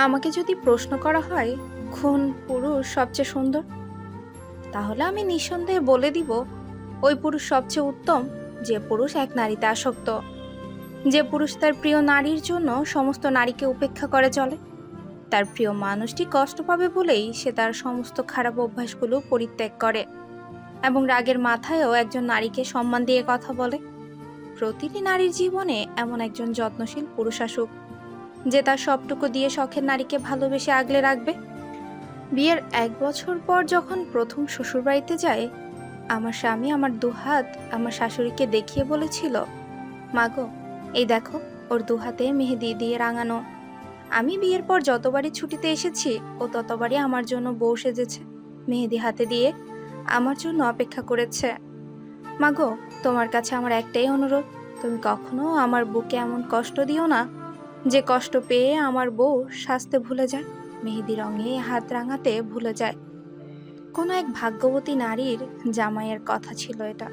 আমাকে যদি প্রশ্ন করা হয় কোন পুরুষ সবচেয়ে সুন্দর, তাহলে আমি নিঃসন্দেহে বলে দিব ওই পুরুষ সবচেয়ে উত্তম যে পুরুষ এক নারীতে আসক্ত, যে পুরুষ তার প্রিয় নারীর জন্য সমস্ত নারীকে উপেক্ষা করে চলে। তার প্রিয় মানুষটি কষ্ট পাবে বলেই সে তার সমস্ত খারাপ অভ্যাসগুলো পরিত্যাগ করে এবং রাগের মাথায়ও একজন নারীকে সম্মান দিয়ে কথা বলে। প্রতিটি নারীর জীবনে এমন একজন যত্নশীল পুরুষ আসুক যে তার সবটুকু দিয়ে শখের নারীকে ভালোবেসে আগলে রাখবে। বিয়ের 1 বছর পর যখন প্রথম শ্বশুরবাড়িতে যায়, আমার স্বামী আমার দুহাত আমার শাশুড়িকে দেখিয়ে বলেছিল, মাগো, এই দেখো, ওর দুহাতে মেহেদি দিয়ে রাঙানো। আমি বিয়ের পর যতবারই ছুটিতে এসেছি ও ততবারই আমার জন্য বউ সেজেছে, মেহেদি হাতে দিয়ে আমার জন্য অপেক্ষা করেছে। মাগো, তোমার কাছে আমার একটাই অনুরোধ, তুমি কখনো আমার বউকে এমন কষ্ট দিও না যে কষ্ট পেয়ে আমার বউ সাজতে ভুলে যায়, মেহেদি রঙে হাত রাঙাতে ভুলে যায়। কোনো এক ভাগ্যবতী নারীর জামাইয়ের কথা ছিল এটা।